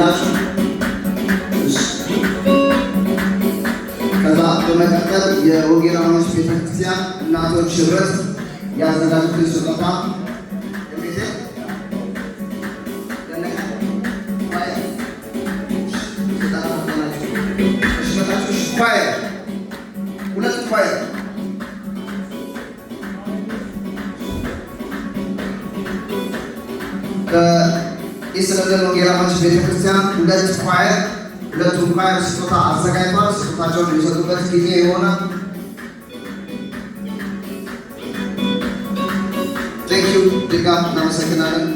ትቆማላችሁ። ከዛ በመቀጠል የወንጌላውያን ቤተክርስቲያን እናቶች ህብረት ያዘጋጁትን ስጦታ ሁለት ኳየር ከኢስራኤል ወንጌላውያን ቤተክርስቲያን ሁለት ኳየር ሁለቱም ኳየር ስጦታ አዘጋጅተዋል። ስጦታቸውን የሚሰጡበት ጊዜ ይሆናል። ቴንክ ዩ ድጋፍ እናመሰግናለን።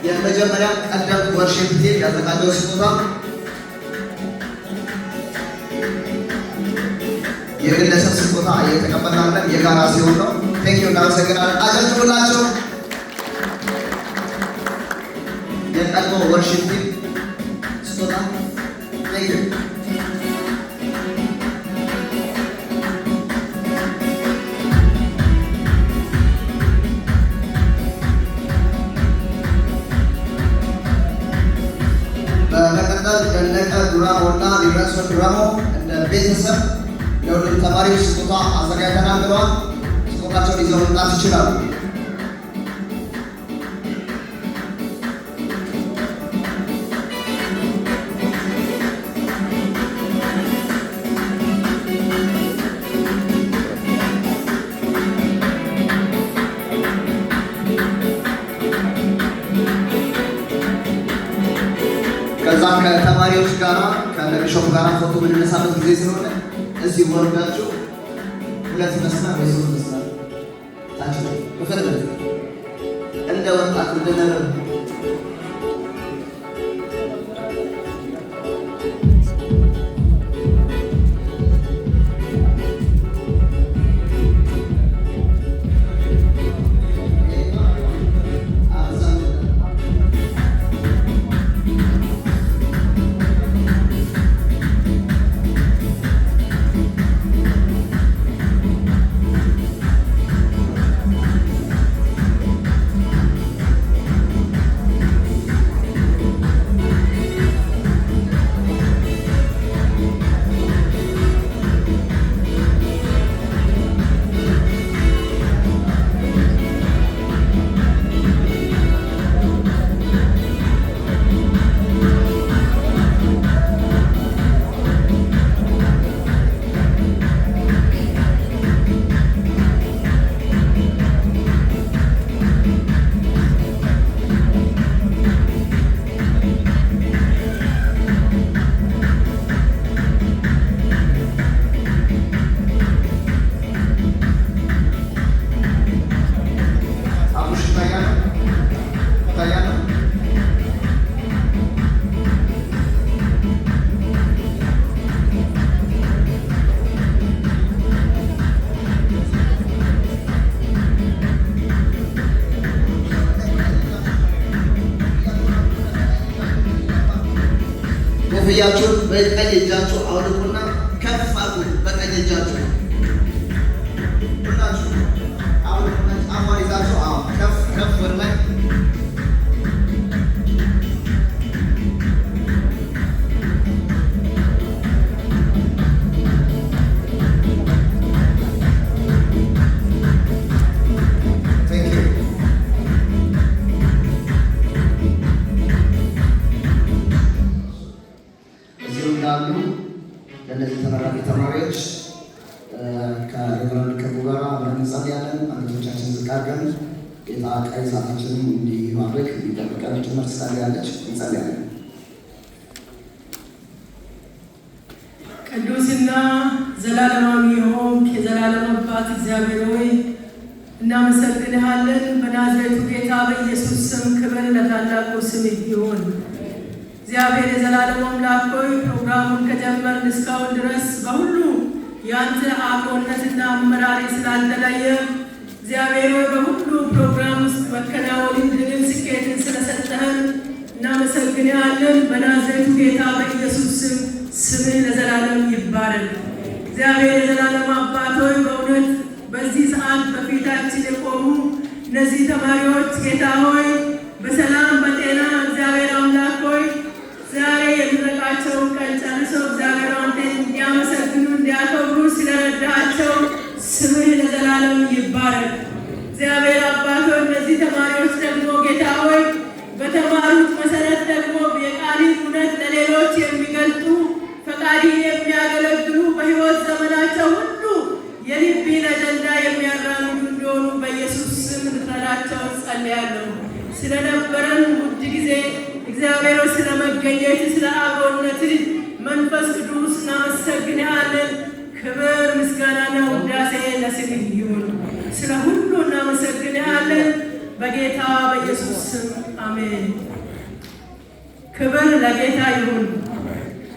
የመጀመሪያ ቀደምት ወርሺፕ ቲም ያዘጋጀው ስጦታ የግለሰብ ስጦታ እየተቀበላለን የጋራ ሲሆን ነው። ቴንክ ዩ እናመሰግናለን። አጨብጭቡላቸው። የቀድሞ ወርሺፕ ቲም ስጦታ ቴንክ ዩ። በመቀጠል ደነቀ ዱራሞና ሊረሶ ዱራሞ እንደ ቤተሰብ ለሁሉም ተማሪዎች ስጦታ አዘጋጅተናል ብለዋል። ስጦታቸውን ይዘው መምጣት ይችላሉ። ከዛም ከተማሪዎች ጋር ከለቢሾፕ ጋር ፎቶ የምንነሳበት ጊዜ ስለሆነ እዚህ ወርዳችሁ ሁለት መስመር ወይ ሶስት መስመር ታች ላይ በፈለገ እንደ ወጣት እንደነበር ኮፍያችሁን በቀኝ እጃችሁ አውልቁና ከፍ እጃችሁ ሁላችሁ አሁን አማን ይዛችሁ ከፍ ከፍ ወደ ላይ ለእነዚህ ተመራቂ ተማሪዎች ከሬቨረንድ ከቡ ጋር አብረን እንጸልያለን። አንገቶቻችን ዝቅ አድርገን ጌታ ቀሪ ሰዓታችንን እንዲባርክ እንዲጠብቀን ጭምር ትጸልያለች። እንጸልያለን። ቅዱስና ዘላለማዊ የሆንክ የዘላለም አባት እግዚአብሔር ሆይ እናመሰግንሃለን። በናዝሬቱ ጌታ በኢየሱስ ስም ክብር ለታላቁ ስምህ ይሁን። እግዚአብሔር የዘላለም አምላክ ሆይ ፕሮግራሙን ከጀመርን እስካሁን ድረስ በሁሉ ያንተ አብሮነትና አመራር ስላልተለየ እግዚአብሔር ሆይ በሁሉ ፕሮግራም ውስጥ መከናወንን ድልን ስኬትን ስለሰጠህን እናመሰግንሃለን። በናዝሬቱ ጌታ በኢየሱስ ስም ስምህ ለዘላለም ይባረክ። እግዚአብሔር የዘላለም አባት ሆይ በእውነት በዚህ ሰዓት በፊታችን የቆሙ እነዚህ ተማሪዎች ጌታ ሆይ በሰላም በጤና እግዚአብሔር አምላክ ሆይ ዛሬ የምረቃቸውን ቀን ጨርሰው እግዚአብሔር አንተን እንዲያመሰግኑ እንዲያከብሩ ስለረዳቸው ስምህ ለዘላለም ይባረክ። እግዚአብሔር አባት ሆይ እነዚህ ተማሪዎች ደግሞ ጌታ ሆይ በተማሩት መሰረት ደግሞ የቃልን እውነት ለሌሎች የሚገልጡ ፈቃድን የሚያገለግሉ በሕይወት ዘመናቸው ሁሉ የልብን አጀንዳ የሚያራምዱ እንደሆኑ በኢየሱስ ስም እንድትረዳቸው ጸልያለሁ። ስለነበረን ውድ ጊዜ እግዚአብሔር ስለመገኘት ስለ አብሮነት መንፈስ ቅዱስ እናመሰግንሃለን። ክብር ምስጋናና ውዳሴ ለስምህ ይሁን። ስለ ሁሉ እናመሰግንሃለን በጌታ በኢየሱስ ስም አሜን። ክብር ለጌታ ይሁን።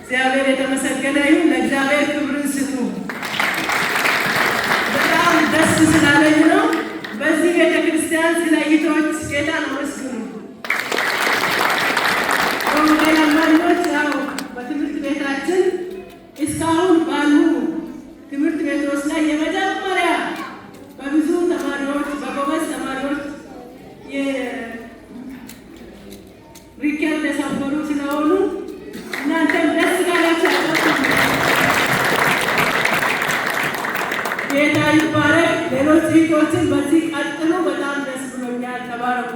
እግዚአብሔር የተመሰገነ ይሁን። ለእግዚአብሔር ክብርን ስጡ። በጣም ደስ ስላለኝ ነው። በዚህ ቤተ ክርስቲያን ስለ እይቶች ጌታን አመስግኑ። ወንጌላውያኖች ያው በትምህርት ቤታችን እስካሁን ባሉ ትምህርት ቤቶች ላይ የመጀመሪያ በብዙ ተማሪዎች በጎበዝ ተማሪዎች ሪከርድ የሰበሩ ስለሆኑ እናንተም ደስ ካላችሁ ጌታ ይባረክ። ሌሎች እህቶችን በዚህ ቀጥሉ። በጣም ደስ ብሎኛል። ተባረኩ።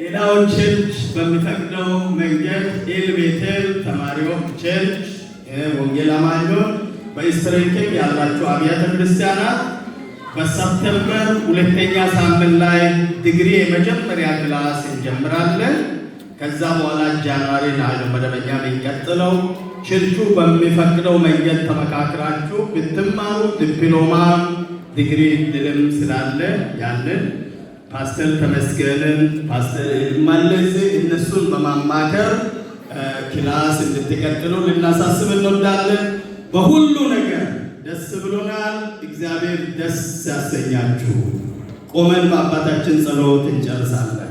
ሌላው ቸርች በሚፈቅደው መንገድ ኤልቤቴል ተማሪዎች ቸርች ወንጌል አማኞች በኢስትሬንቲንግ ያላችሁ አብያተ ክርስቲያናት በሰፕተምበር ሁለተኛ ሳምንት ላይ ዲግሪ የመጀመሪያ ክላስ እንጀምራለን። ከዛ በኋላ ጃንዋሪ ላይ ነው መደበኛ የሚቀጥለው። ቸርቹ በሚፈቅደው መንገድ ተመካክራችሁ ብትማሩ ዲፕሎማ ዲግሪ ድልም ስላለ ያንን ፓስተር ተመስገንን ፓስተር ማለዚ እነሱን በማማከር ክላስ እንድትቀጥሉ ልናሳስብ እንወዳለን። በሁሉ ነገር ደስ ብሎናል። እግዚአብሔር ደስ ያሰኛችሁ። ቆመን በአባታችን ጸሎት እንጨርሳለን።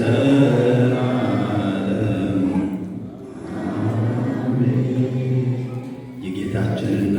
Amen. የጌታችንና